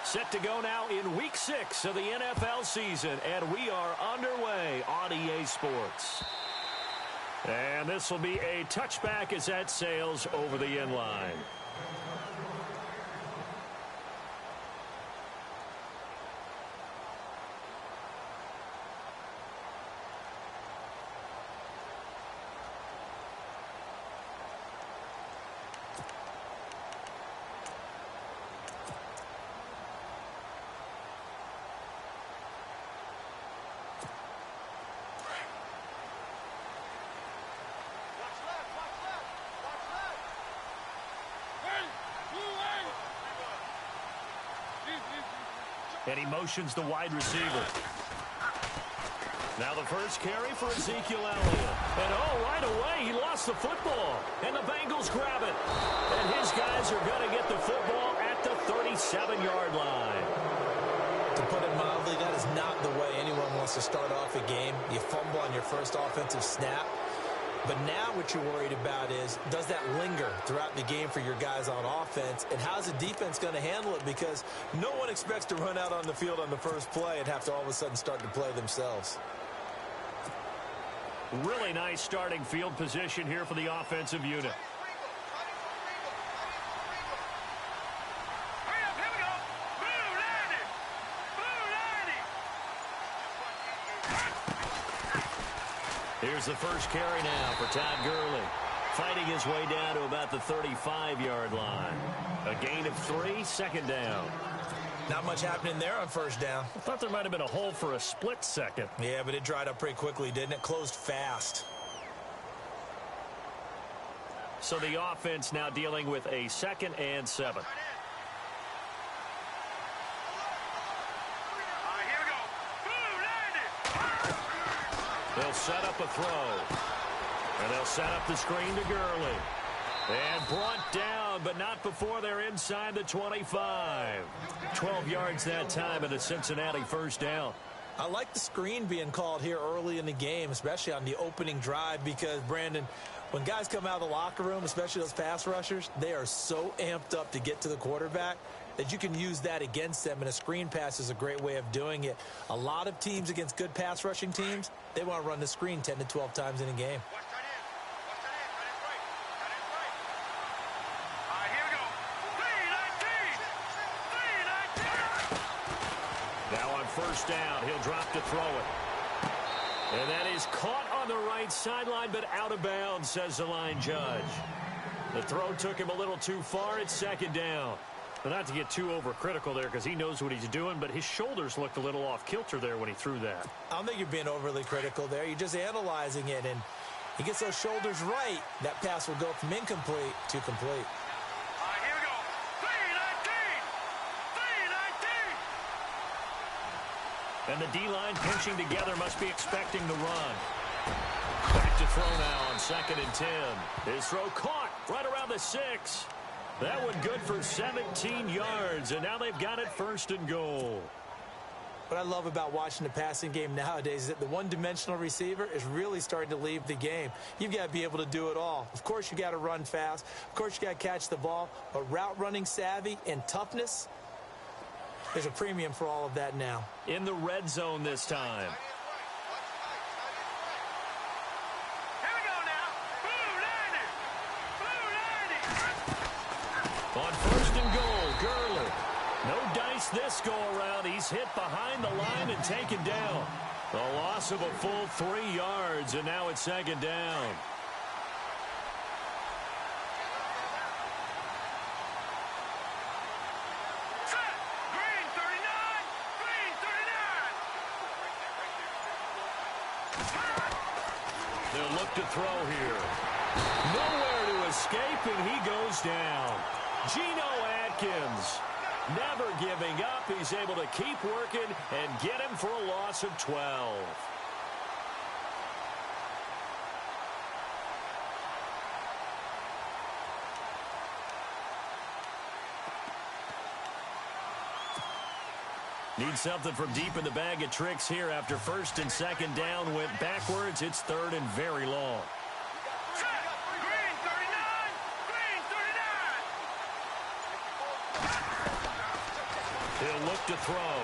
Set to go now in Week 6 of the NFL season, and we are underway on EA Sports. And this will be a touchback as that sails over the end line. And he motions the wide receiver. Now the first carry for Ezekiel Elliott. And right away, he lost the football. And the Bengals grab it. And his guys are going to get the football at the 37-yard line. To put it mildly, that is not the way anyone wants to start off a game. You fumble on your first offensive snap. But now what you're worried about is, does that linger throughout the game for your guys on offense? And how's the defense going to handle it? Because no one expects to run out on the field on the first play and have to all of a sudden start to play themselves. Really nice starting field position here for the offensive unit. Here's the first carry now for Todd Gurley. Fighting his way down to about the 35-yard line. A gain of 3, second down. Not much happening there on first down. I thought there might have been a hole for a split second. Yeah, but it dried up pretty quickly, didn't it? Closed fast. So the offense now dealing with a 2nd and 7. They'll set up a throw. And they'll set up the screen to Gurley. And brought down, but not before they're inside the 25. 12 yards that time and a Cincinnati first down. I like the screen being called here early in the game, especially on the opening drive, because, Brandon, when guys come out of the locker room, especially those pass rushers, they are so amped up to get to the quarterback that you can use that against them, and a screen pass is a great way of doing it. A lot of teams against good pass rushing teams, they want to run the screen 10 to 12 times in a game. Now on first down, he'll drop to throw it. And that is caught on the right sideline, but out of bounds, says the line judge. The throw took him a little too far. It's second down. But not to get too overcritical there because he knows what he's doing, but his shoulders looked a little off kilter there when he threw that. I don't think you're being overly critical there. You're just analyzing it, and he gets those shoulders right. That pass will go from incomplete to complete. And the D-line pinching together must be expecting the run. Back to throw now on 2nd and 10. His throw caught right around the 6. That one good for 17 yards, and now they've got it 1st and goal. What I love about watching the passing game nowadays is that the one-dimensional receiver is really starting to leave the game. You've got to be able to do it all. Of course, you got to run fast. Of course, you got to catch the ball. But route running savvy and toughness, there's a premium for all of that now. In the red zone this time. On 1st and goal, Gurley. No dice this go-around. He's hit behind the line and taken down. A loss of a full 3 yards, and now it's 2nd down. They'll look to throw here. Nowhere to escape, and he goes down. Geno Atkins, never giving up. He's able to keep working and get him for a loss of 12. Need something from deep in the bag of tricks here after 1st and 2nd down went backwards. It's 3rd and very long. He'll look to throw.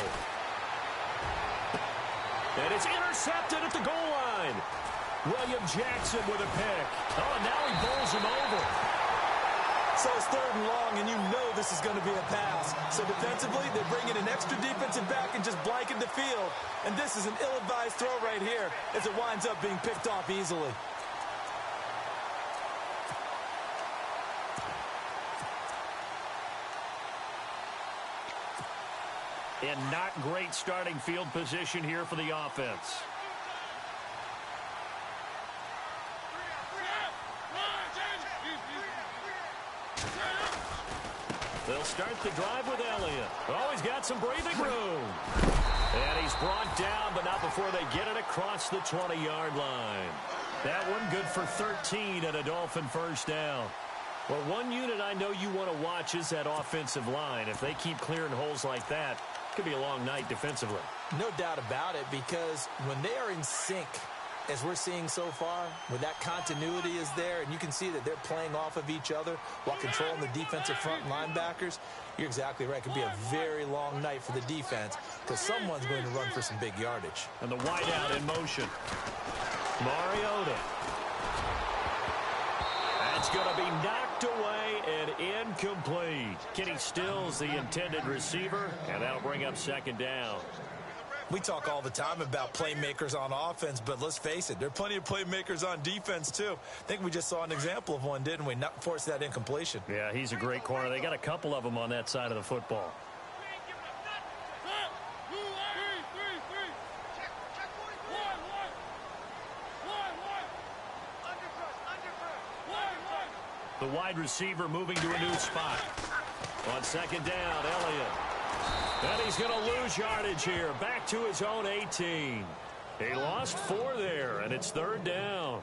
And it's intercepted at the goal line. William Jackson with a pick. Oh, now he bowls him over. So it's 3rd and long, and you know this is going to be a pass. So defensively, they're bringing an extra defensive back and just blanking the field. And this is an ill-advised throw right here as it winds up being picked off easily. And not great starting field position here for the offense. They'll start the drive with Elliott. Oh, he's got some breathing room. And he's brought down, but not before they get it across the 20-yard line. That one good for 13 and a Dolphin first down. Well, one unit I know you want to watch is that offensive line. If they keep clearing holes like that, it could be a long night defensively. No doubt about it, because when they are in sync, as we're seeing so far, where that continuity is there, and you can see that they're playing off of each other while controlling the defensive front linebackers, you're exactly right. It could be a very long night for the defense because someone's going to run for some big yardage. And the wideout in motion. Mariota. That's going to be knocked away and incomplete. Kenny Stills, the intended receiver, and that'll bring up 2nd down. We talk all the time about playmakers on offense, but let's face it, there are plenty of playmakers on defense, too. I think we just saw an example of one, didn't we? Not force that incompletion. Yeah, he's a great corner. They got a couple of them on that side of the football. The wide receiver moving to a new spot. On 2nd down, Elliott. And he's going to lose yardage here. Back to his own 18. He lost 4 there, and it's 3rd down.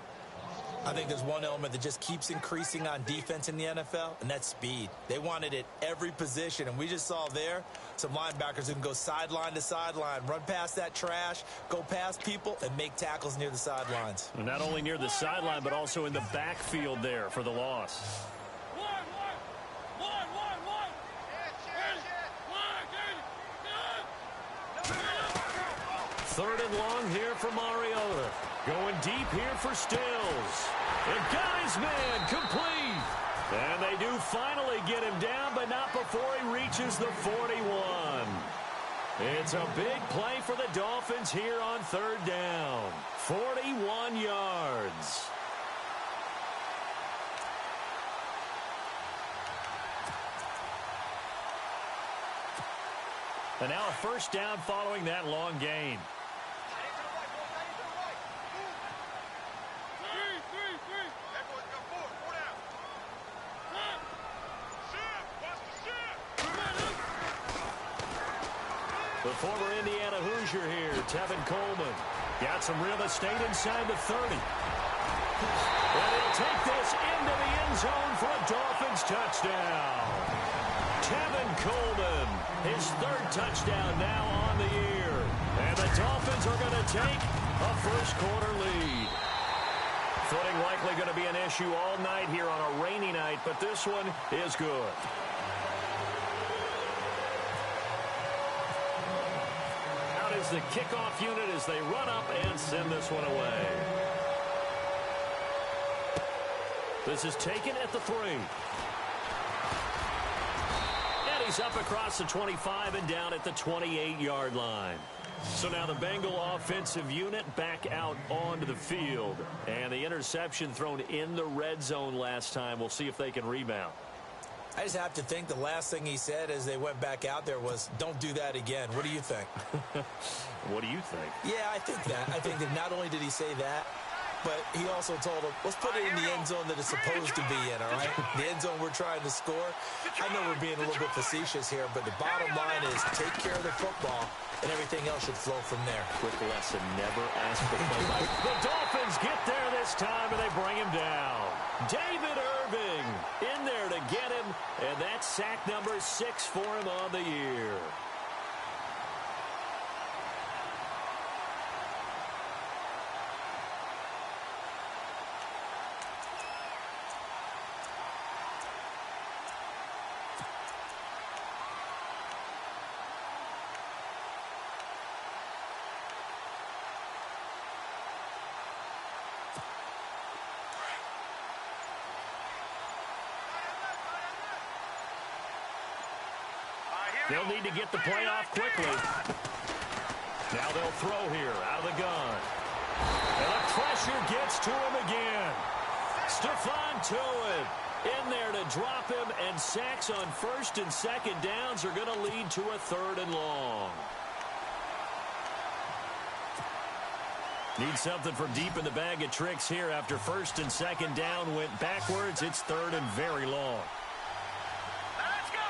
I think there's one element that just keeps increasing on defense in the NFL, and that's speed. They want it at every position, and we just saw there some linebackers who can go sideline to sideline, run past that trash, go past people, and make tackles near the sidelines. And not only near the sideline, but also in the backfield there for the loss. 3rd and long here for Mariota. Going deep here for Stills. And got his man complete. And they do finally get him down, but not before he reaches the 41. It's a big play for the Dolphins here on 3rd down. 41 yards. And now a 1st down following that long gain. The former Indiana Hoosier here, Tevin Coleman. Got some real estate inside the 30. And he'll take this into the end zone for a Dolphins touchdown. Tevin Coleman, his 3rd touchdown now on the year. And the Dolphins are going to take a first-quarter lead. Footing likely going to be an issue all night here on a rainy night, but this one is good. Is the kickoff unit as they run up and send this one away. This is taken at the 3. And he's up across the 25 and down at the 28-yard line. So now the Bengal offensive unit back out onto the field. And the interception thrown in the red zone last time. We'll see if they can rebound. I just have to think the last thing he said as they went back out there was, don't do that again. What do you think? What do you think? Yeah, I think that. I think that not only did he say that, but he also told them, let's put it in the end zone that it's supposed to be in, all right? The end zone we're trying to score. I know we're being a little bit facetious here, but the bottom line is take care of the football, and everything else should flow from there. Quick lesson, never ask for play. The Dolphins get there this time, and they bring him down. David Irving in there to get him, and that's sack number 6 for him on the year. They'll need to get the play off quickly. Now they'll throw here out of the gun. And the pressure gets to him again. Stephon Tuitt in there to drop him, and sacks on first and second downs are going to lead to a 3rd and long. Need something from deep in the bag of tricks here after first and second down went backwards. It's 3rd and very long. Let's go.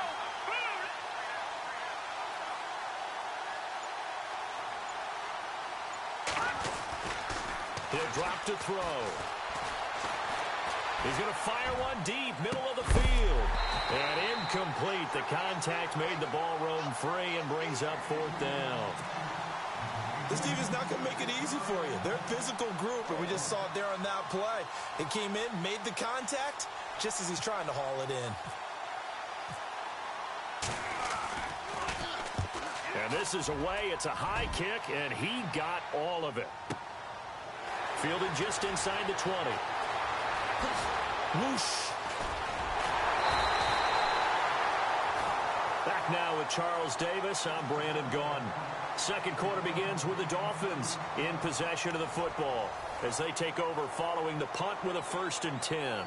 He'll drop to throw. He's going to fire one deep, middle of the field. And incomplete. The contact made the ball roam free and brings up 4th down. This team is not going to make it easy for you. They're a physical group, and we just saw it there on that play. It came in, made the contact, just as he's trying to haul it in. And this is away. It's a high kick, and he got all of it. Fielded just inside the 20. Whoosh. Back now with Charles Davis. I'm Brandon Gaudin. Second quarter begins with the Dolphins in possession of the football as they take over following the punt with a 1st and 10.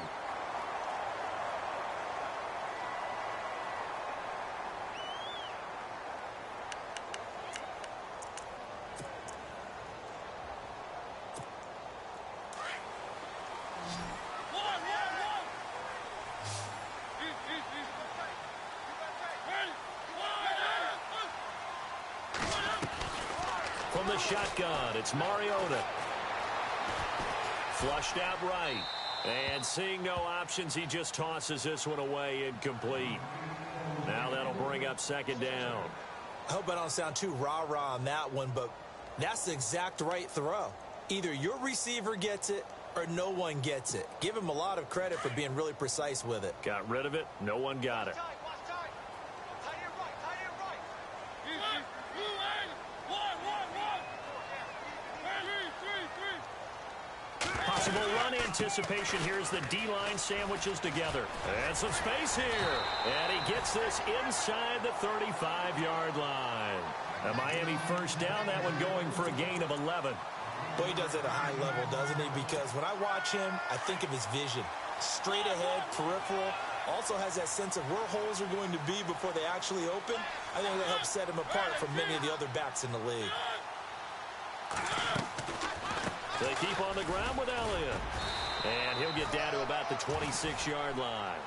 From the shotgun, it's Mariota. Flushed out right. And seeing no options, he just tosses this one away, incomplete. Now that'll bring up 2nd down. I hope I don't sound too rah-rah on that one, but that's the exact right throw. Either your receiver gets it or no one gets it. Give him a lot of credit for being really precise with it. Got rid of it. No one got it. Possible run anticipation. Here's the D-line sandwiches together. And some space here. And he gets this inside the 35-yard line. A Miami 1st down. That one going for a gain of 11. Boy, he does it at a high level, doesn't he? Because when I watch him, I think of his vision. Straight ahead, peripheral. Also has that sense of where holes are going to be before they actually open. I think that helps set him apart from many of the other backs in the league. They keep on the ground with Elliott. And he'll get down to about the 26-yard line.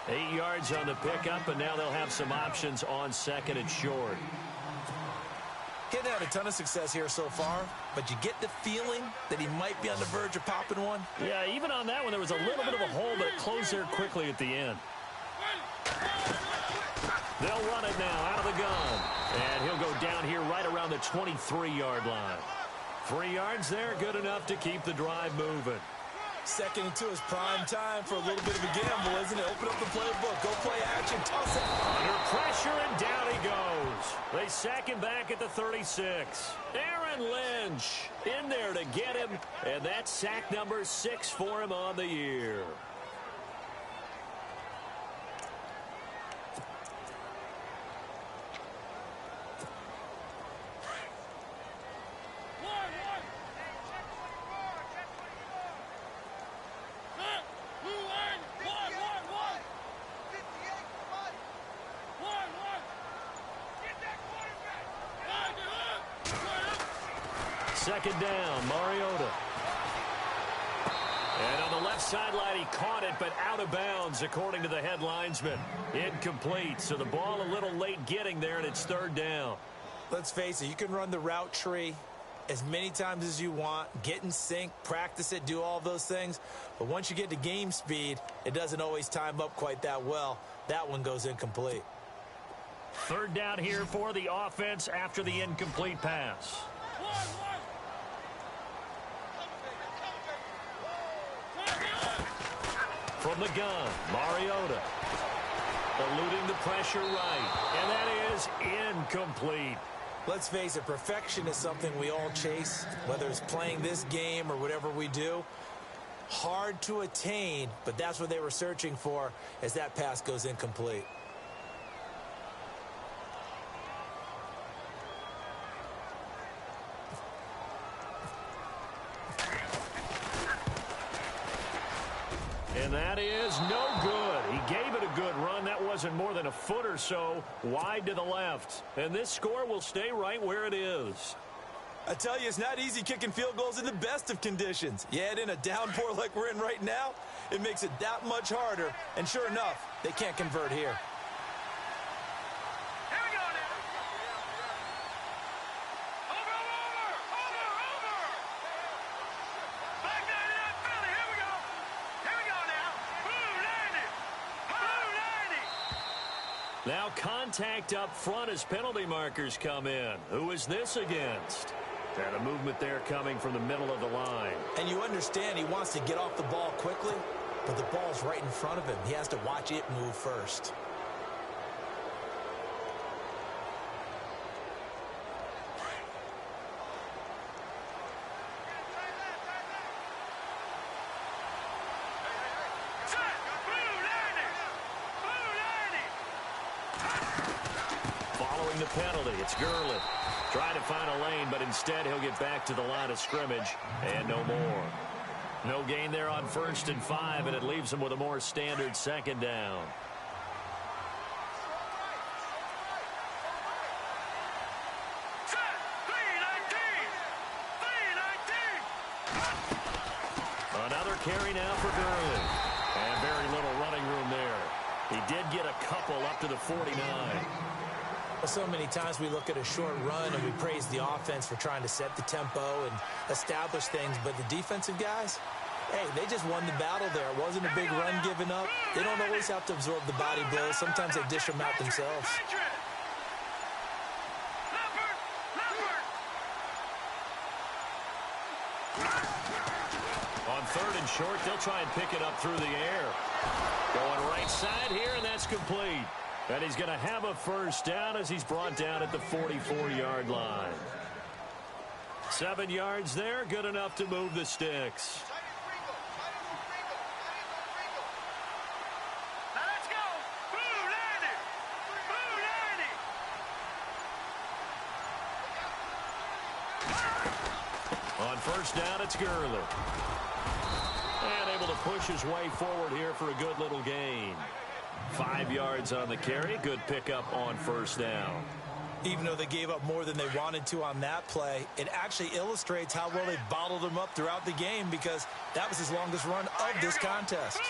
8 yards on the pickup, and now they'll have some options on 2nd and short. He hasn't had a ton of success here so far, but you get the feeling that he might be on the verge of popping one. Yeah, even on that one, there was a little bit of a hole, but it closed there quickly at the end. They'll run it now out of the gun. And he'll go down here right around the 23-yard line. 3 yards there, good enough to keep the drive moving. 2nd and 2 is prime time for a little bit of a gamble, isn't it? Open up the playbook, go play action, toss it. Under pressure, and down he goes. They sack him back at the 36. Aaron Lynch in there to get him, and that's sack number 6 for him on the year. Second down, Mariota. And on the left sideline, he caught it, but out of bounds, according to the head linesman. Incomplete, so the ball a little late getting there, and it's 3rd down. Let's face it, you can run the route tree as many times as you want, get in sync, practice it, do all those things. But once you get to game speed, it doesn't always time up quite that well. That one goes incomplete. 3rd down here for the offense after the incomplete pass. From the gun, Mariota. Eluding the pressure right. And that is incomplete. Let's face it, perfection is something we all chase, whether it's playing this game or whatever we do. Hard to attain, but that's what they were searching for as that pass goes incomplete. And that is no good. He gave it a good run. That wasn't more than a foot or so wide to the left. And this score will stay right where it is. I tell you, it's not easy kicking field goals in the best of conditions. You add in a downpour like we're in right now, it makes it that much harder. And sure enough, they can't convert here. Here we go now. Over. Back 99 Philly. Here we go. Here we go now. Blue 90. Now contact up front as penalty markers come in. Who is this against? And a movement there coming from the middle of the line. And you understand he wants to get off the ball quickly, but the ball's right in front of him. He has to watch it move first. Set. Blue 90. Following the penalty, it's Gurley. Trying to find a lane, but instead he'll get back to the line of scrimmage and no more. No gain there on 1st and 5, and it leaves him with a more standard 2nd down. Set. 319. Another carry now for Gurley. And very little running room there. He did get a couple up to the 49. So many times we look at a short run and we praise the offense for trying to set the tempo and establish things, but the defensive guys, hey, they just won the battle there. It wasn't a big run given up. They don't always have to absorb the body blows. Sometimes they dish them out themselves. On 3rd and short, they'll try and pick it up through the air. Going right side here, and that's complete. And he's going to have a 1st down as he's brought down at the 44-yard line. 7 yards there, good enough to move the sticks. Now let's go. Blue 90. On 1st down, it's Gurley. And able to push his way forward here for a good little gain. 5 yards on the carry. Good pickup on 1st down. Even though they gave up more than they wanted to on that play, it actually illustrates how well they bottled him up throughout the game because that was his longest run of this contest.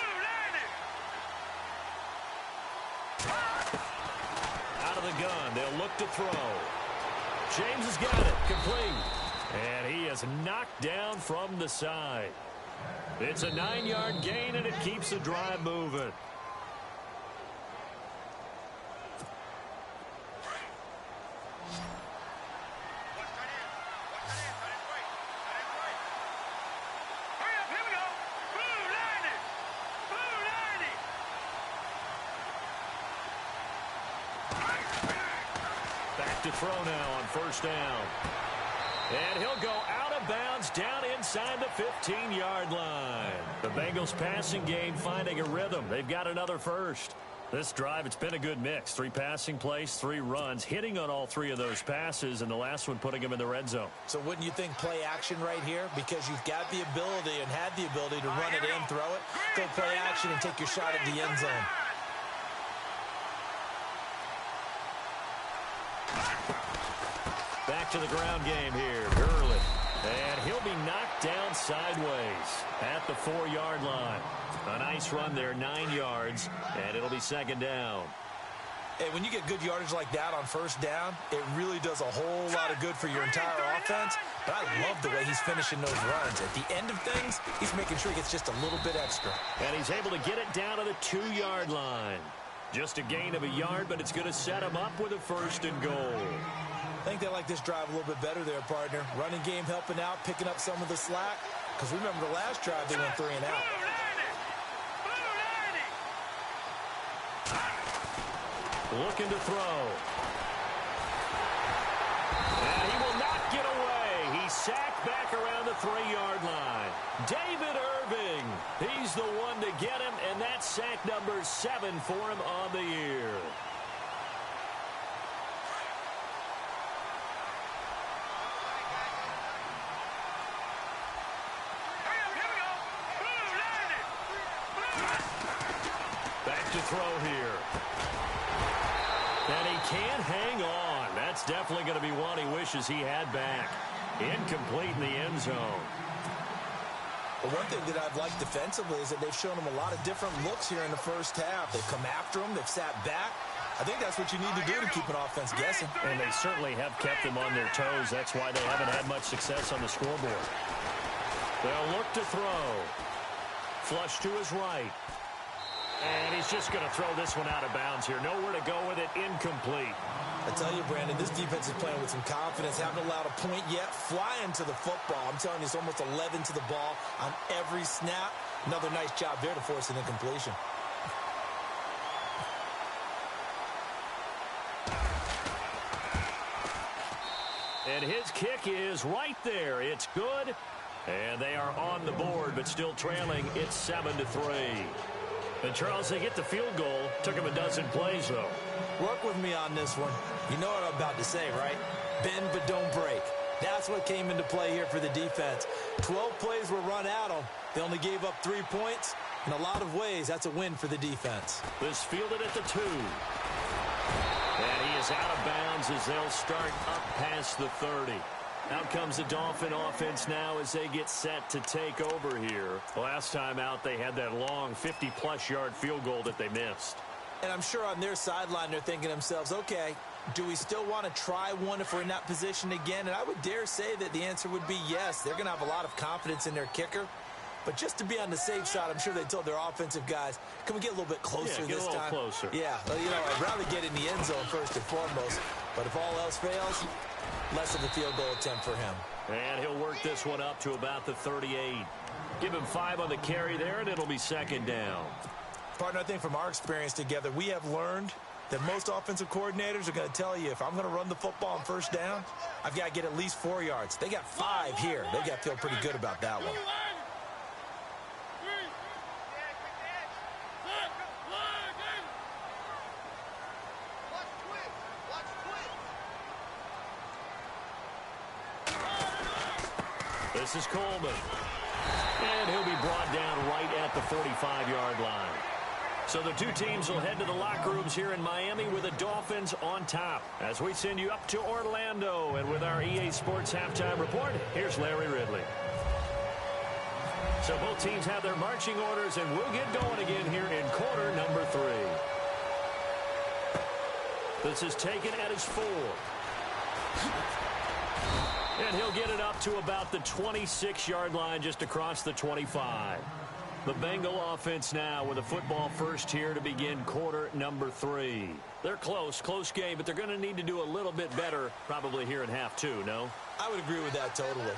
Out of the gun, they'll look to throw. James has got it, complete. And he is knocked down from the side. It's a 9-yard gain, and it keeps the drive moving. To throw now on 1st down. And he'll go out of bounds down inside the 15-yard line. The Bengals passing game finding a rhythm. They've got another 1st. This drive, it's been a good mix. 3 passing plays, 3 runs, hitting on all 3 of those passes, and the last one putting him in the red zone. So wouldn't you think play action right here? Because you've got the ability and had the ability to run it in, throw it, go play action and take your shot at the end zone. Back to the ground game here. Gurley. And he'll be knocked down sideways at the 4-yard line. A nice run there, 9 yards, and it'll be 2nd down. Hey, when you get good yardage like that on 1st down, it really does a whole lot of good for your entire offense. But I love the way he's finishing those runs. At the end of things, he's making sure he gets just a little bit extra. And he's able to get it down to the 2-yard line. Just a gain of a yard, but it's going to set him up with a 1st and goal. I think they like this drive a little bit better there, partner. Running game helping out, picking up some of the slack. Because remember the last drive, they went 3 and out. Looking to throw. And he will not get away. He's sacked back around the 3-yard line. David Irving, he's the one to get him, and that's sack number 7 for him on the year. to throw here. And he can't hang on. That's definitely going to be one he wishes he had back. Incomplete in the end zone. Well, one thing that I've liked defensively is that they've shown him a lot of different looks here in the first half. They've come after him. They've sat back. I think that's what you need to do to keep an offense guessing. And they certainly have kept them on their toes. That's why they haven't had much success on the scoreboard. They'll look to throw. Flush to his right. And he's just going to throw this one out of bounds here. Nowhere to go with it. Incomplete. I tell you, Brandon, this defense is playing with some confidence. Haven't allowed a point yet. Flying to the football. I'm telling you, it's almost 11 to the ball on every snap. Another nice job there to force an incompletion. And his kick is right there. It's good. And they are on the board, but still trailing. It's 7-3. And, Charles, they get the field goal. Took him a dozen plays, though. Work with me on this one. You know what I'm about to say, right? Bend but don't break. That's what came into play here for the defense. 12 plays were run at them. They only gave up 3 points. In a lot of ways, that's a win for the defense. This fielded at the 2. And he is out of bounds as they'll start up past the 30. Out comes the Dolphin offense now as they get set to take over here. Last time out, they had that long 50-plus yard field goal that they missed. And I'm sure on their sideline they're thinking to themselves, okay, do we still want to try one if we're in that position again? And I would dare say that the answer would be yes. They're going to have a lot of confidence in their kicker. But just to be on the safe side, I'm sure they told their offensive guys, can we get a little bit closer this time? Get a little closer. Yeah, well, you know, I'd rather get in the end zone first and foremost. But if all else fails, less of a field goal attempt for him. And he'll work this one up to about the 38. Give him 5 on the carry there, and it'll be second down. Partner, I think from our experience together, we have learned that most offensive coordinators are going to tell you, if I'm going to run the football on first down, I've got to get at least 4 yards. They got 5 here. They got to feel pretty good about that one. This is Coleman. And he'll be brought down right at the 45-yard line. So the two teams will head to the locker rooms here in Miami with the Dolphins on top. As we send you up to Orlando, and with our EA Sports Halftime Report, here's Larry Ridley. So both teams have their marching orders, and we'll get going again here in quarter number 3. This is taken at his 4. And he'll get it up to about the 26-yard line, just across the 25. The Bengal offense now with a football first here to begin quarter number 3. They're close game, but they're going to need to do a little bit better probably here in half 2, no? I would agree with that totally.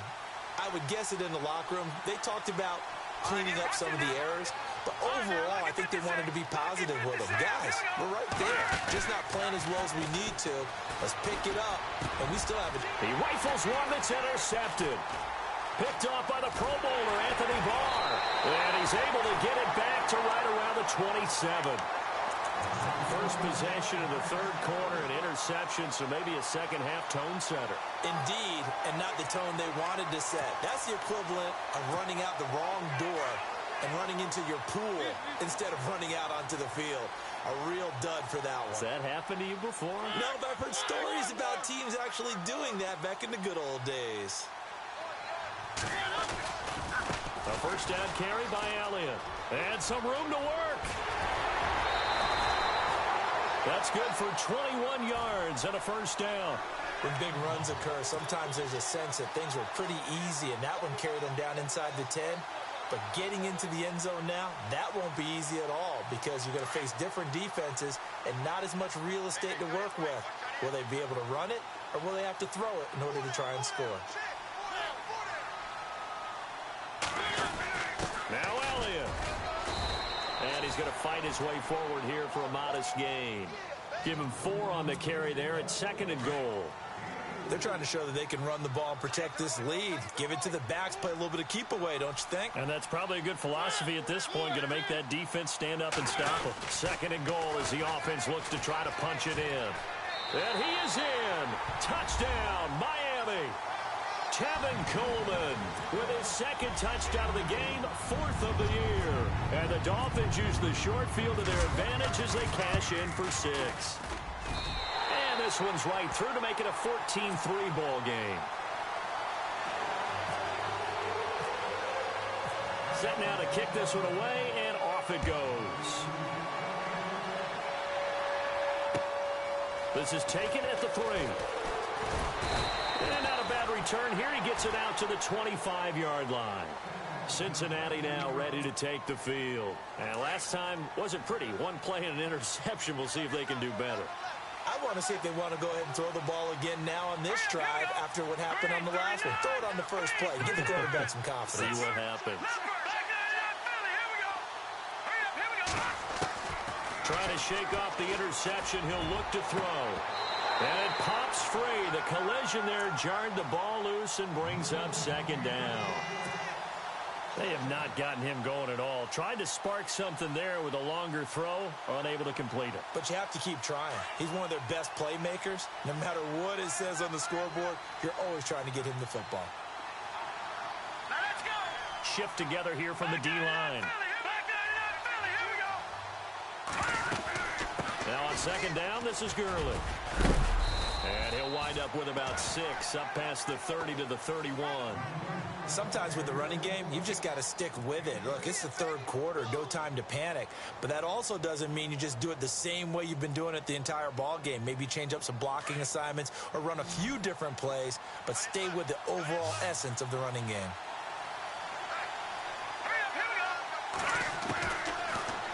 I would guess it in the locker room. They talked about cleaning up some of the errors, but overall, I think they wanted to be positive with them. Guys, we're right there. Just not playing as well as we need to. Let's pick it up, and we still have it. He rifles one that's intercepted. Picked off by the Pro Bowler, Anthony Barr. And he's able to get it back to right around the 27. First possession of the third quarter, an interception, so maybe a second-half tone setter. Indeed, and not the tone they wanted to set. That's the equivalent of running out the wrong door and running into your pool instead of running out onto the field. A real dud for that one. Has that happened to you before? No, but I've heard stories about teams actually doing that back in the good old days. A first down carry by Elliott. And some room to work. That's good for 21 yards and a first down. When big runs occur, sometimes there's a sense that things were pretty easy, and that one carried them down inside the 10. But getting into the end zone now, that won't be easy at all, because you're going to face different defenses and not as much real estate to work with. Will they be able to run it, or will they have to throw it in order to try and score? Now Elliott. And he's going to fight his way forward here for a modest gain. Give him 4 on the carry there at 2nd and goal. They're trying to show that they can run the ball and protect this lead. Give it to the backs, play a little bit of keep away, don't you think? And that's probably a good philosophy at this point, going to make that defense stand up and stop them. 2nd and goal as the offense looks to try to punch it in. And he is in. Touchdown, Miami. Tevin Coleman with his 2nd touchdown of the game, 4th of the year. And the Dolphins use the short field to their advantage as they cash in for 6. And this one's right through to make it a 14-3 ball game. Set now to kick this one away, and off it goes. This is taken at the 3. And not a bad return here. He gets it out to the 25-yard line. Cincinnati now ready to take the field. And last time wasn't pretty. One play and an interception. We'll see if they can do better. I want to see if they want to go ahead and throw the ball again now on this drive after what happened on the last one. Throw it on the first play. Give the quarterback some confidence. See what happens. Trying to shake off the interception. He'll look to throw. And it pops free. The collision there jarred the ball loose and brings up second down. They have not gotten him going at all. Tried to spark something there with a longer throw, unable to complete it. But you have to keep trying. He's one of their best playmakers. No matter what it says on the scoreboard, you're always trying to get him the football. Now let's go. Shift together here from the D-line. Now on second down, this is Gurley. And he'll wind up with about 6, up past the 30 to the 31. Sometimes with the running game, you've just got to stick with it. Look, it's the third quarter, no time to panic. But that also doesn't mean you just do it the same way you've been doing it the entire ball game. Maybe change up some blocking assignments or run a few different plays, but stay with the overall essence of the running game.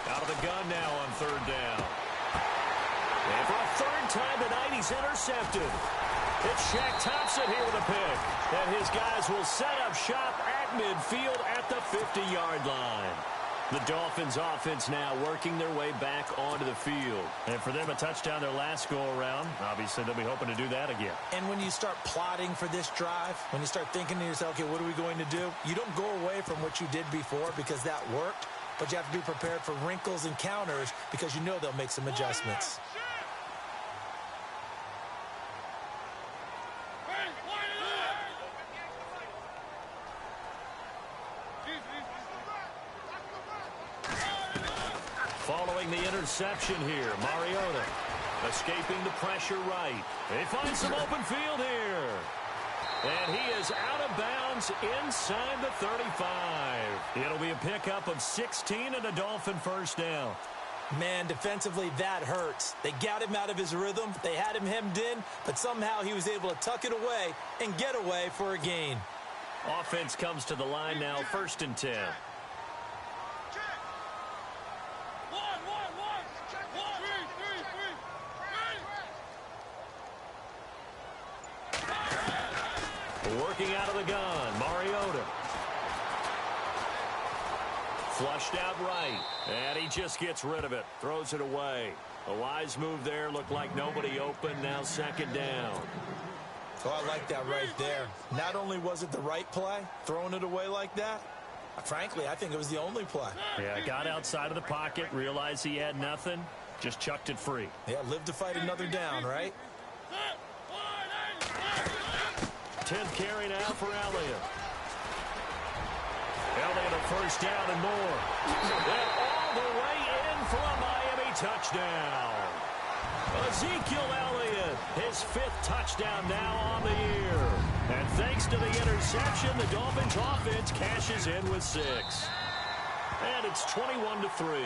Out of the gun now on third down. And for a third time tonight, he's intercepted. It's Shaq Thompson here with a pick. And his guys will set up shop at midfield at the 50-yard line. The Dolphins offense now working their way back onto the field. And for them, a touchdown their last go-around. Obviously, they'll be hoping to do that again. And when you start plotting for this drive, when you start thinking to yourself, okay, what are we going to do? You don't go away from what you did before because that worked. But you have to be prepared for wrinkles and counters because you know they'll make some adjustments. Following the interception here, Mariota escaping the pressure right. They find some open field here. And he is out of bounds inside the 35. It'll be a pickup of 16 and a Dolphin first down. Man, defensively, that hurts. They got him out of his rhythm. They had him hemmed in, but somehow he was able to tuck it away and get away for a gain. Offense comes to the line now, 1st and 10. Working out of the gun, Mariota. Flushed out right, and he just gets rid of it. Throws it away. A wise move there. Looked like nobody open. Now second down. Oh, I like that right there. Not only was it the right play, throwing it away like that, frankly, I think it was the only play. Yeah, got outside of the pocket, realized he had nothing, just chucked it free. Yeah, live to fight another down, right? 10th carry now for Elliott. Elliott a first down and more. And all the way in for a Miami touchdown. Ezekiel Elliott, his 5th touchdown now on the year. And thanks to the interception, the Dolphins offense cashes in with 6. And it's 21-3.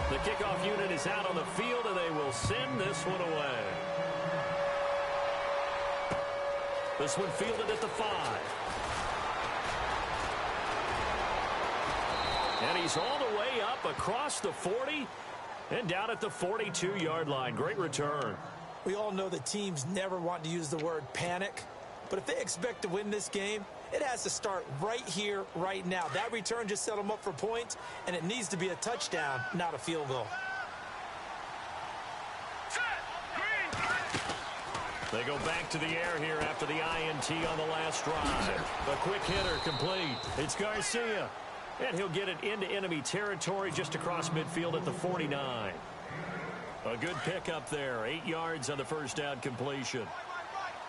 The kickoff unit is out on the field, and they will send this one away. This one fielded at the 5. And he's all the way up across the 40 and down at the 42-yard line. Great return. We all know that teams never want to use the word panic, but if they expect to win this game, it has to start right here, right now. That return just set them up for points, and it needs to be a touchdown, not a field goal. They go back to the air here after the INT on the last drive. A quick hitter complete. It's Garcia. And he'll get it into enemy territory just across midfield at the 49. A good pickup there. 8 yards on the first down completion.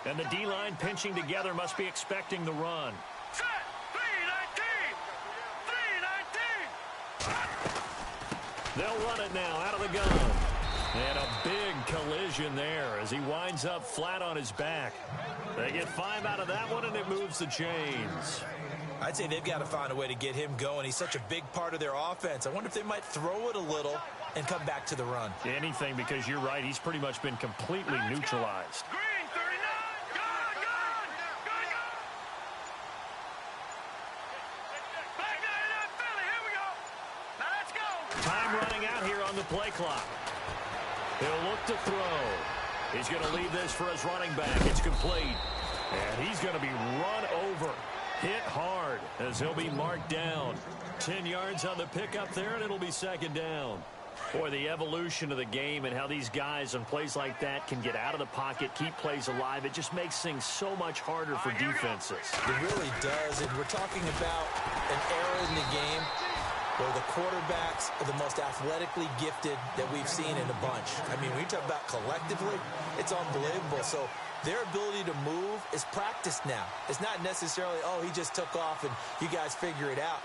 And the D-line pinching together must be expecting the run. Set. 319. 319. They'll run it now out of the gun. And a big collision there as he winds up flat on his back. They get 5 out of that one, and it moves the chains. I'd say they've got to find a way to get him going. He's such a big part of their offense. I wonder if they might throw it a little and come back to the run. Anything, because you're right. He's pretty much been completely neutralized. Green 39. Gone. Gone. Back 99 Philly. Here we go. Now let's go. Time running out here on the play clock. He'll look to throw. He's going to leave this for his running back. It's complete. And he's going to be run over. Hit hard as he'll be marked down. 10 yards on the pickup there, and it'll be second down. Boy, the evolution of the game and how these guys on plays like that can get out of the pocket, keep plays alive, it just makes things so much harder for defenses. It really does, and we're talking about an era in the game where the quarterbacks are the most athletically gifted that we've seen in a bunch. I mean, when you talk about collectively, it's unbelievable. So their ability to move is practiced now. It's not necessarily, oh, he just took off and you guys figure it out.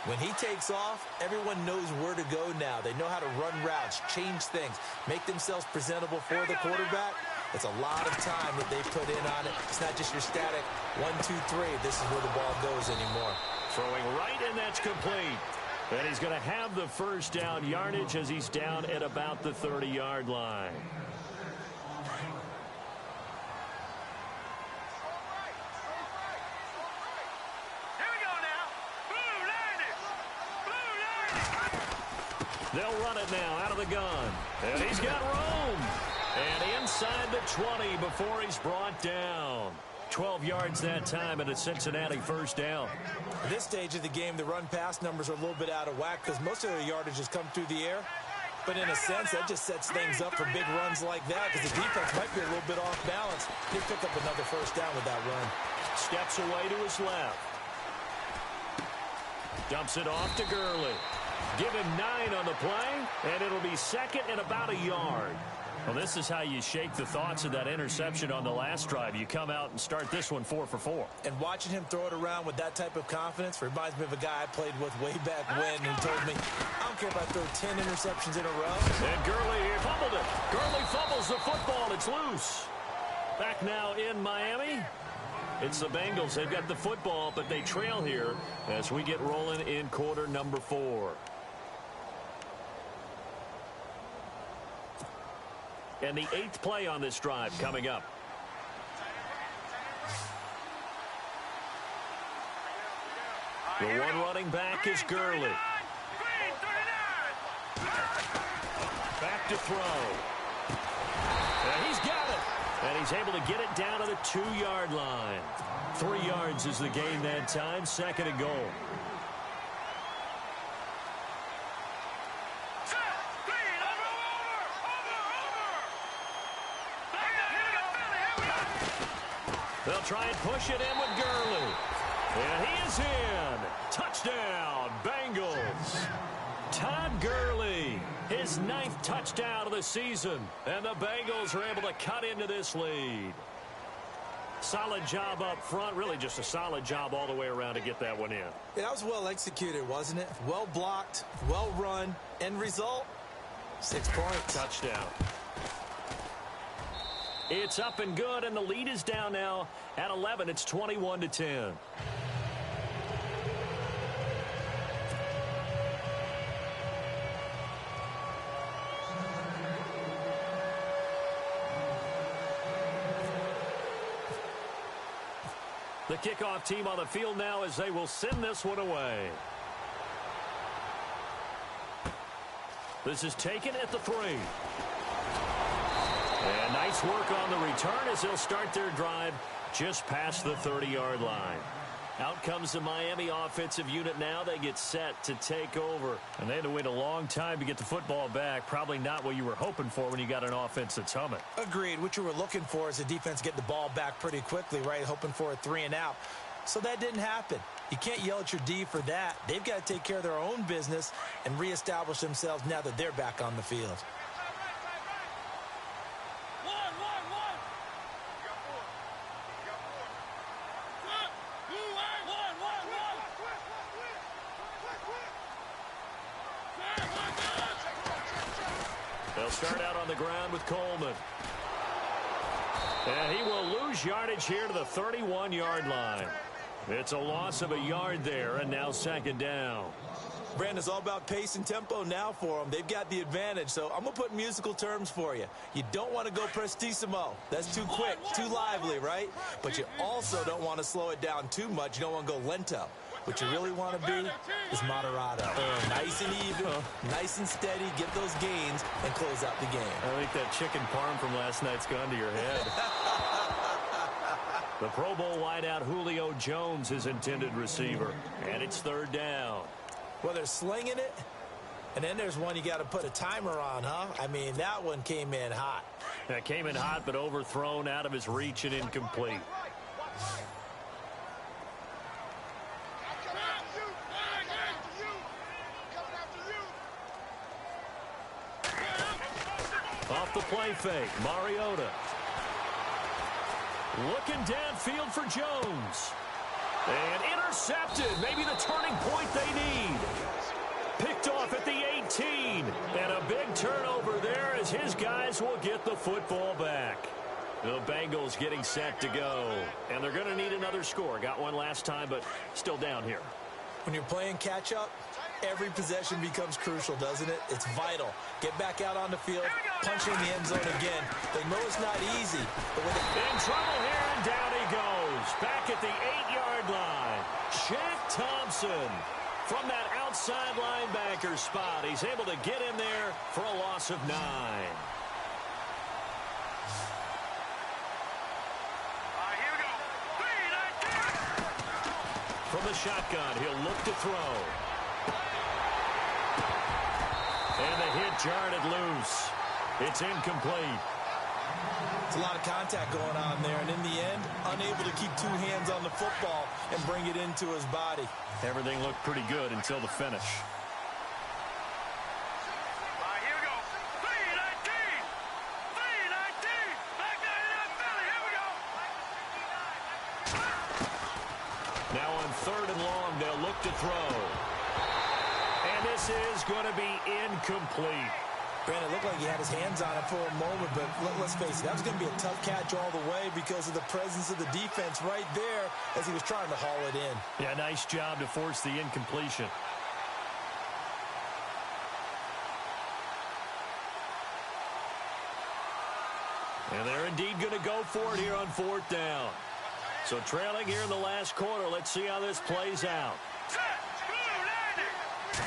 When he takes off, everyone knows where to go now. They know how to run routes, change things, make themselves presentable for the quarterback. It's a lot of time that they put in on it. It's not just your static 1, 2, 3. This is where the ball goes anymore. Throwing right, and that's complete. And he's going to have the first down yardage as he's down at about the 30-yard line. Here we go now. Blue 90. They'll run it now out of the gun. And he's got room. And inside the 20 before he's brought down. 12 yards that time and a Cincinnati first down. At this stage of the game, the run-pass numbers are a little bit out of whack because most of their yardage has come through the air. But in a sense, that just sets things up for big runs like that because the defense might be a little bit off balance. They pick up another first down with that run. Steps away to his left. Dumps it off to Gurley. Give him 9 on the play, and it'll be second and about a yard. Well, this is how you shake the thoughts of that interception on the last drive. You come out and start this one 4 for 4. And watching him throw it around with that type of confidence reminds me of a guy I played with way back when who told me, I don't care if I throw 10 interceptions in a row. And Gurley here fumbled it. Gurley fumbles the football. It's loose. Back now in Miami. It's the Bengals. They've got the football, but they trail here as we get rolling in quarter number 4. And the 8th play on this drive coming up. The one running back is Gurley. Green 39. Back to throw. And he's got it. And he's able to get it down to the 2-yard line. 3 yards is the gain that time. Second and goal. They'll try and push it in with Gurley. And he is in. Touchdown, Bengals. Todd Gurley, his 9th touchdown of the season. And the Bengals are able to cut into this lead. Solid job up front. Really just a solid job all the way around to get that one in. Yeah, that was well executed, wasn't it? Well blocked, well run. End result, 6 points. Touchdown. It's up and good, and the lead is down now at 11. It's 21-10. The kickoff team on the field now as they will send this one away. This is taken at the 3. And nice work on the return as they'll start their drive just past the 30-yard line. Out comes the Miami offensive unit now. They get set to take over. And they had to wait a long time to get the football back. Probably not what you were hoping for when you got an offense that's humming. Agreed. What you were looking for is the defense get the ball back pretty quickly, right? Hoping for a 3 and out. So that didn't happen. You can't yell at your D for that. They've got to take care of their own business and reestablish themselves now that they're back on the field. start out on the ground with Coleman. And he will lose yardage here to the 31-yard line. It's a loss of a yard there, and now second down. Brandon, it's all about pace and tempo now for them. They've got the advantage, so I'm going to put musical terms for you. You don't want to go prestissimo. That's too quick, too lively, right? But you also don't want to slow it down too much. You don't want to go lento. What you really want to be is moderato. Nice and even, nice and steady, get those gains, and close out the game. I think that chicken parm from last night's gone to your head. The Pro Bowl wideout Julio Jones is intended receiver, and it's third down. Well, they're slinging it, and then there's one you got to put a timer on, huh? I mean, that one came in hot. That came in hot, but overthrown, out of his reach, and incomplete. Off the play fake, Mariota. Looking downfield for Jones. And intercepted. Maybe the turning point they need. Picked off at the 18. And a big turnover there as his guys will get the football back. The Bengals getting set to go. And they're going to need another score. Got one last time, but still down here. When you're playing catch-up, every possession becomes crucial, doesn't it? It's vital. Get back out on the field, punch in the end zone again. They know it's not easy. But in trouble here, and down he goes. Back at the 8-yard line. Shaq Thompson from that outside linebacker spot. He's able to get in there for a loss of 9. From the shotgun, he'll look to throw. And the hit jarred it loose. It's incomplete. It's a lot of contact going on there, and in the end, unable to keep two hands on the football and bring it into his body. Everything looked pretty good until the finish. Here we go. 3-19. 3-19. Back down in Philly. Here we go. Now on third and long, they'll look to throw. And this is going to be incomplete. Brandon, it looked like he had his hands on it for a moment, but let's face it, that was going to be a tough catch all the way because of the presence of the defense right there as he was trying to haul it in. Yeah, nice job to force the incompletion. And they're indeed going to go for it here on fourth down. So trailing here in the last quarter, let's see how this plays out.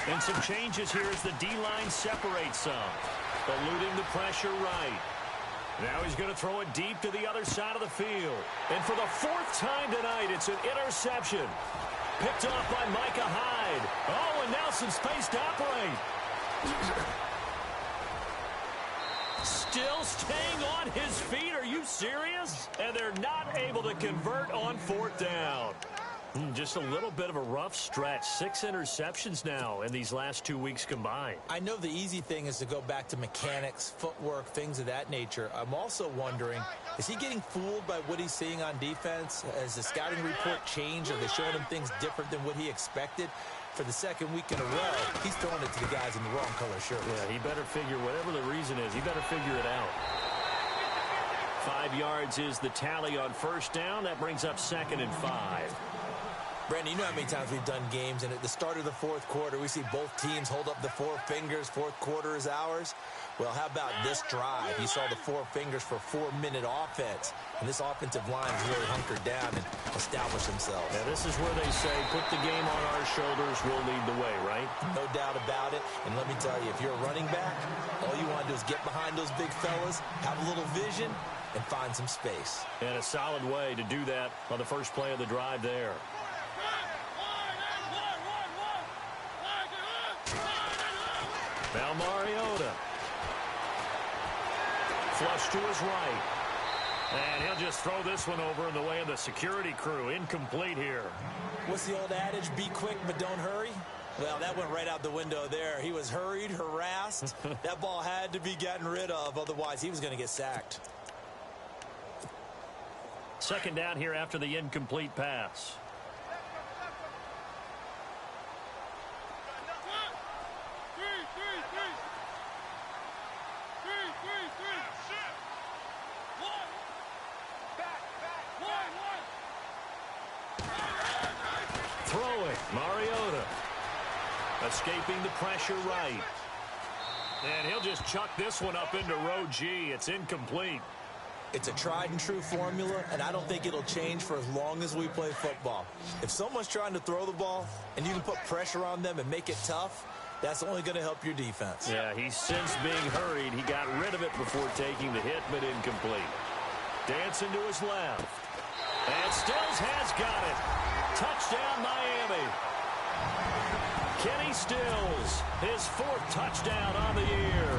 And some changes here as the D-line separates some. Eluding the pressure right. Now he's going to throw it deep to the other side of the field. And for the fourth time tonight, it's an interception. Picked off by Micah Hyde. Oh, and now some space to operate. Still staying on his feet. Are you serious? And they're not able to convert on fourth down. Just a little bit of a rough stretch. 6 interceptions now in these last 2 weeks combined. I know the easy thing is to go back to mechanics, footwork, things of that nature. I'm also wondering, is he getting fooled by what he's seeing on defense? Has the scouting report changed? Are they showing him things different than what he expected? For the second week in a row, he's throwing it to the guys in the wrong color shirts. Yeah, he better figure, whatever the reason is, he better figure it out. 5 yards is the tally on first down. That brings up 2nd and 5. Brandon, you know how many times we've done games, and at the start of the fourth quarter, we see both teams hold up the 4 fingers. Fourth quarter is ours. Well, how about this drive? You saw the 4 fingers for 4-minute offense, and this offensive line has really hunkered down and established themselves. Yeah, this is where they say, put the game on our shoulders, we'll lead the way, right? No doubt about it, and let me tell you, if you're a running back, all you want to do is get behind those big fellas, have a little vision, and find some space. And a solid way to do that on the first play of the drive there. Now Mariota. Flush to his right. And he'll just throw this one over in the way of the security crew. Incomplete here. What's the old adage? Be quick, but don't hurry. Well, that went right out the window there. He was hurried, harassed. That ball had to be gotten rid of. Otherwise, he was going to get sacked. Second down here after the incomplete pass. Mariota escaping the pressure right. And he'll just chuck this one up into row G. It's incomplete. It's a tried-and-true formula, and I don't think it'll change for as long as we play football. If someone's trying to throw the ball and you can put pressure on them and make it tough, that's only going to help your defense. Yeah, he's since being hurried. He got rid of it before taking the hit, but incomplete. Dancing to his left. And Stills has got it. Touchdown, Miami. Kenny Stills, his 4th touchdown on the year.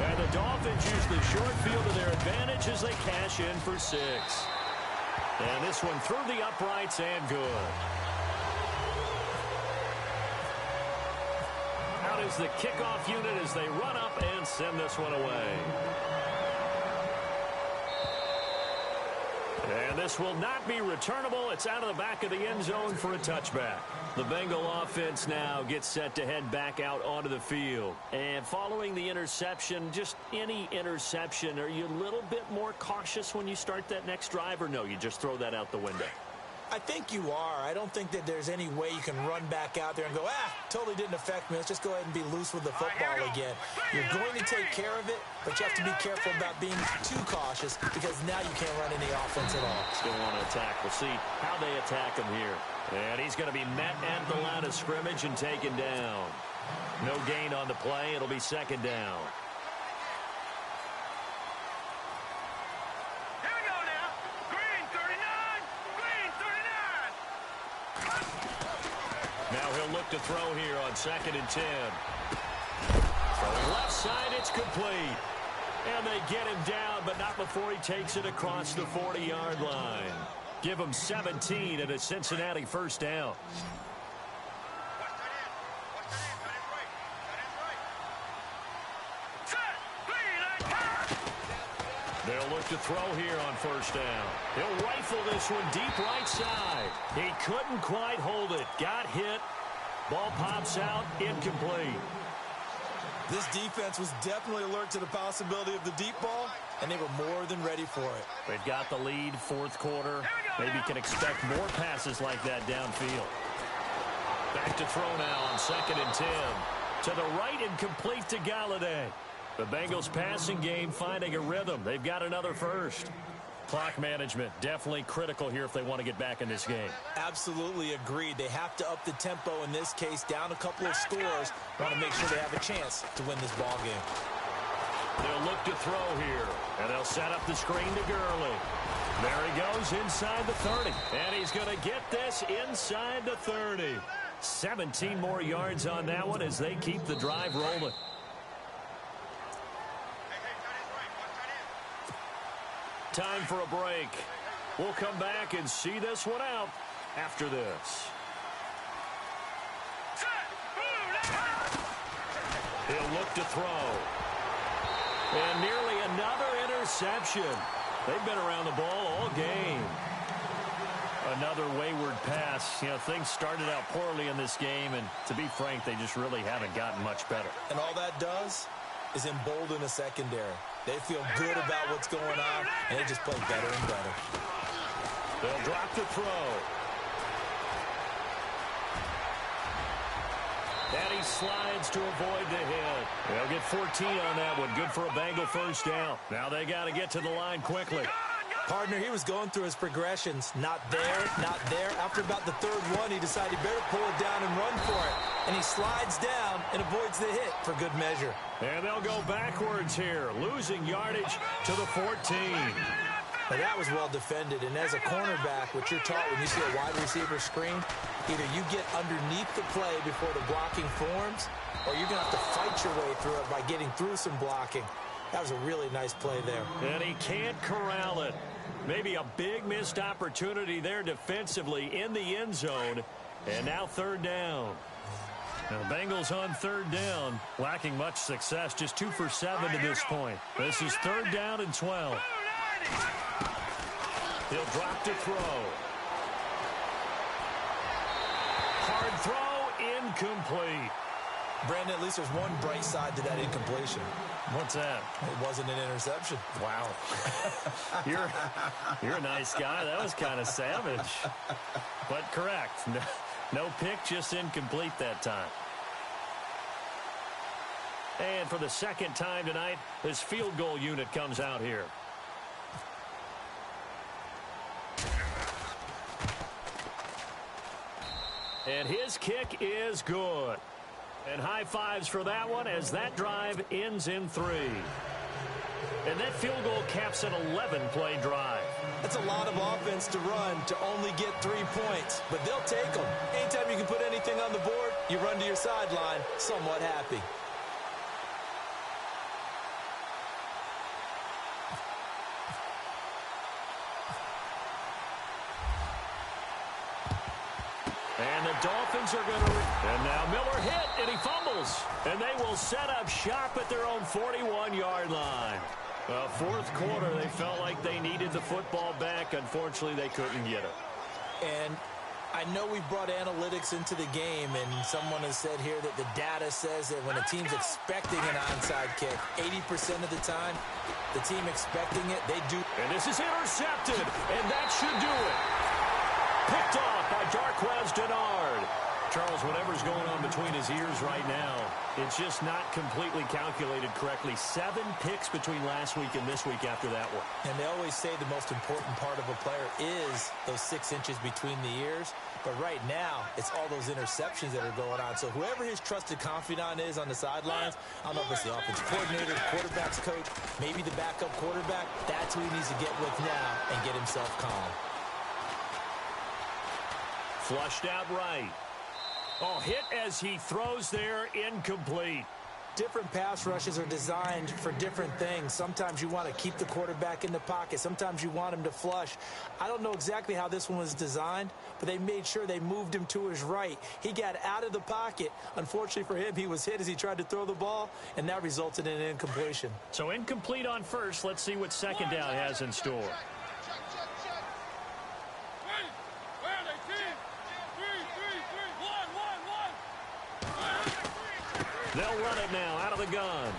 And the Dolphins use the short field to their advantage as they cash in for 6. And this one through the uprights and good. Out is the kickoff unit as they run up and send this one away. And this will not be returnable. It's out of the back of the end zone for a touchback. The Bengal offense now gets set to head back out onto the field. And following the interception, just any interception, are you a little bit more cautious when you start that next drive, or no, you just throw that out the window? I think you are. I don't think that there's any way you can run back out there and go, totally didn't affect me. Let's just go ahead and be loose with the football again. You're going to take care of it, but you have to be careful about being too cautious because now you can't run any offense at all. Still want to attack. We'll see how they attack him here. And he's going to be met at the line of scrimmage and taken down. No gain on the play. It'll be 2nd down. Now he'll look to throw here on 2nd and 10. Throwing left side, it's complete. And they get him down, but not before he takes it across the 40-yard line. Give him 17 at a Cincinnati 1st down. They'll look to throw here on 1st down. He'll rifle this one deep right side. He couldn't quite hold it. Got hit. Ball pops out. Incomplete. This defense was definitely alert to the possibility of the deep ball, and they were more than ready for it. They've got the lead, 4th quarter. Maybe can expect more passes like that downfield. Back to throw now on 2nd and 10. To the right and complete to Galladay. The Bengals passing game finding a rhythm. They've got another 1st. Clock management definitely critical here if they want to get back in this game. Absolutely agreed. They have to up the tempo in this case, down a couple of scores. Want to make sure they have a chance to win this ball game. They'll look to throw here, and they'll set up the screen to Gurley. There he goes inside the 30, and he's going to get this inside the 30. 17 more yards on that one as they keep the drive rolling. Time for a break. We'll come back and see this one out after this. He'll look to throw. And nearly another interception. They've been around the ball all game. Another wayward pass. You know, things started out poorly in this game, and to be frank, they just really haven't gotten much better. And all that does is embolden the secondary. They feel good about what's going on, and they just play better and better. They'll drop the throw. And he slides to avoid the hit. They'll get 14 on that one. Good for a Bengal 1st down. Now they got to get to the line quickly. Partner, he was going through his progressions. Not there, not there. After about the 3rd one, he decided he better pull it down and run for it. And he slides down and avoids the hit for good measure. And they'll go backwards here, losing yardage to the 14. Now that was well defended. And as a cornerback, what you're taught when you see a wide receiver screen, either you get underneath the play before the blocking forms, or you're going to have to fight your way through it by getting through some blocking. That was a really nice play there. And he can't corral it. Maybe a big missed opportunity there defensively in the end zone. And now 3rd down. Now the Bengals on 3rd down, lacking much success, just 2 for 7 to this point. This is 3rd down and 12. He'll drop to throw. Hard throw, incomplete. Brandon, at least there's one bright side to that incompletion. What's that? It wasn't an interception. Wow. You're a nice guy. That was kind of savage. But correct. No pick, just incomplete that time. And for the second time tonight, this field goal unit comes out here. And his kick is good. And high fives for that one as that drive ends in 3. And that field goal caps an 11-play drive. That's a lot of offense to run to only get 3 points, but they'll take them. Anytime you can put anything on the board, you run to your sideline somewhat happy. And the Dolphins are going to... And now Miller hit, and he fumbles. And they will set up shop at their own 41-yard line. Fourth quarter, they felt like they needed the football back. Unfortunately, they couldn't get it. And I know we've brought analytics into the game, and someone has said here that the data says that when a team's expecting an onside kick, 80% of the time, the team expecting it, they do. And this is intercepted, and that should do it. Picked off by Darqueze Dennard. Charles, whatever's going on between his ears right now, it's just not completely calculated correctly. 7 picks between last week and this week after that one. And they always say the most important part of a player is those 6 inches between the ears. But right now, it's all those interceptions that are going on. So whoever his trusted confidant is on the sidelines, I don't know if it's the offensive coordinator, the quarterback's coach, maybe the backup quarterback, that's who he needs to get with now and get himself calm. Flushed out right. Oh, hit as he throws there, incomplete. Different pass rushes are designed for different things. Sometimes you want to keep the quarterback in the pocket. Sometimes you want him to flush. I don't know exactly how this one was designed, but they made sure they moved him to his right. He got out of the pocket. Unfortunately for him, he was hit as he tried to throw the ball, and that resulted in an incompletion. So incomplete on first. Let's see what second down has in store. They'll run it now out of the gun.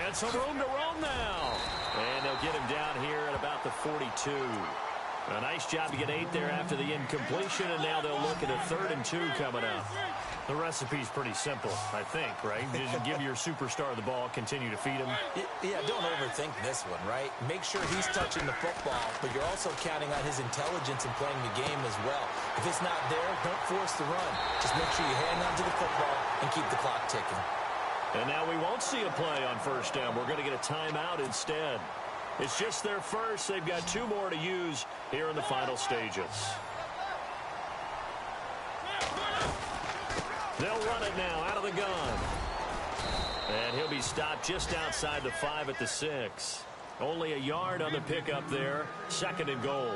And some room to roam now. And they'll get him down here at about the 42. A nice job to get 8 there after the incompletion, and now they'll look at a 3rd and 2 coming up. The recipe's pretty simple, I think, right? You just give your superstar the ball, continue to feed him. Yeah, don't overthink this one, right? Make sure he's touching the football, but you're also counting on his intelligence in playing the game as well. If it's not there, don't force the run. Just make sure you hang on to the football and keep the clock ticking. And now we won't see a play on first down. We're going to get a timeout instead. It's just their first. They've got 2 more to use here in the final stages. They'll run it now out of the gun. And he'll be stopped just outside the 5 at the 6. Only a yard on the pickup there. 2nd and goal.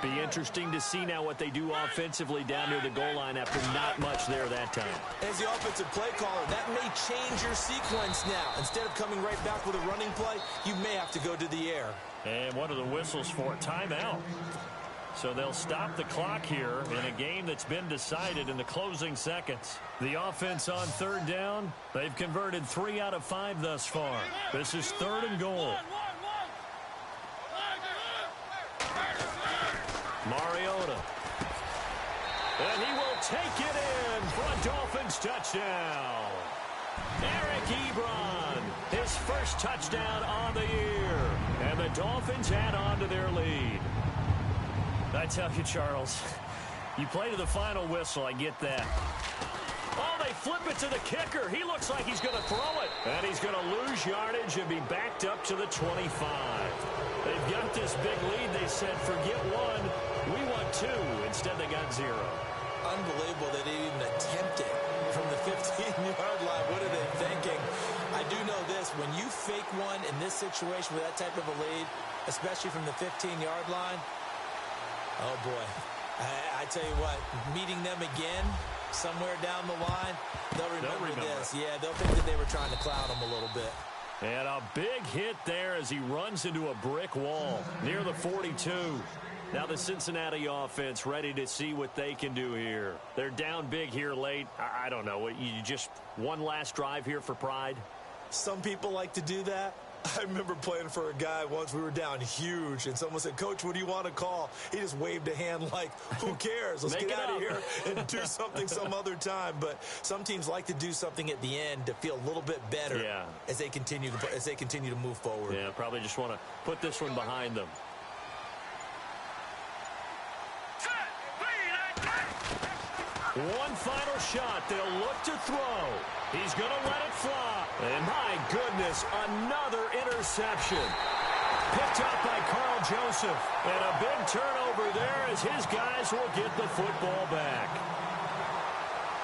Be interesting to see now what they do offensively down near the goal line after not much there that time. As the offensive play caller, that may change your sequence now. Instead of coming right back with a running play, you may have to go to the air. And what are the whistles for? Timeout. So they'll stop the clock here in a game that's been decided in the closing seconds. The offense on 3rd down, they've converted 3 out of 5 thus far. This is 3rd and goal. Mariota. And he will take it in for a Dolphins touchdown. Eric Ebron, his first touchdown on the year. And the Dolphins add on to their lead. I tell you, Charles, you play to the final whistle, I get that. Oh, they flip it to the kicker. He looks like he's going to throw it. And he's going to lose yardage and be backed up to the 25. They've got this big lead. They said, forget 1. We want 2. Instead, they got 0. Unbelievable that they even attempted from the 15-yard line. What are they thinking? I do know this. When you fake one in this situation with that type of a lead, especially from the 15-yard line, oh, boy. I tell you what, meeting them again somewhere down the line, they'll remember this. Yeah, they'll think that they were trying to clown them a little bit. And a big hit there as he runs into a brick wall near the 42. Now the Cincinnati offense ready to see what they can do here. They're down big here late. I don't know. You just one last drive here for pride? Some people like to do that. I remember playing for a guy once. We were down huge, and someone said, "Coach, what do you want to call?" He just waved a hand like, who cares? Let's get out of here and do something some other time. But some teams like to do something at the end to feel a little bit better as they continue to move forward. Yeah, probably just want to put this one behind them. One final shot. They'll look to throw. He's going to let it fly. And my goodness, another interception. Picked up by Carl Joseph. And a big turnover there as his guys will get the football back.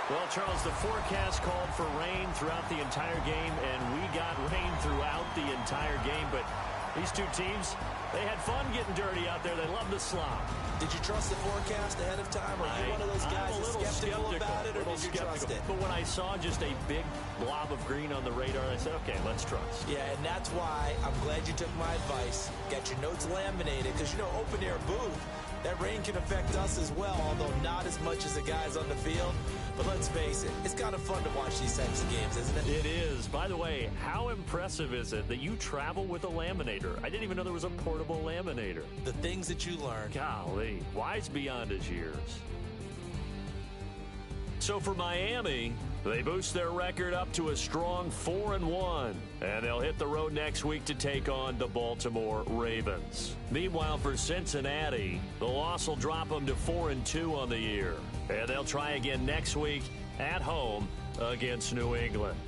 Well, Charles, the forecast called for rain throughout the entire game, and we got rain throughout the entire game. But these two teams, they had fun getting dirty out there. They love the slop. Did you trust the forecast ahead of time? Or are you one of those guys that's skeptical about it, or did you trust it? But when I saw just a big blob of green on the radar, I said, okay, let's trust. Yeah, and that's why I'm glad you took my advice. Got your notes laminated, because, you know, open-air booth, that rain can affect us as well, although not as much as the guys on the field. But let's face it, it's kind of fun to watch these types of games, isn't it? It is. By the way, how impressive is it that you travel with a laminator? I didn't even know there was a portable laminator. The things that you learn. Golly, wise beyond his years. So for Miami, they boost their record up to a strong 4-1, and they'll hit the road next week to take on the Baltimore Ravens. Meanwhile, for Cincinnati, the loss will drop them to 4-2 on the year, and they'll try again next week at home against New England.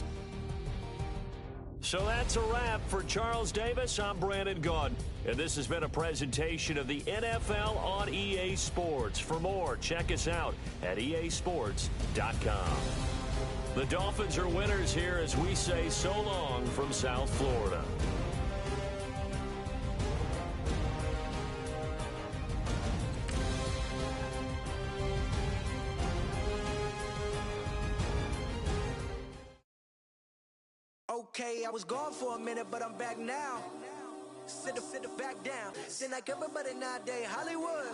So that's a wrap. For Charles Davis, I'm Brandon Gaudin, and this has been a presentation of the NFL on EA Sports. For more, check us out at easports.com. The Dolphins are winners here as we say so long from South Florida. Okay, I was gone for a minute, but I'm back now. Sit back down. Seem like everybody nowadays, Hollywood.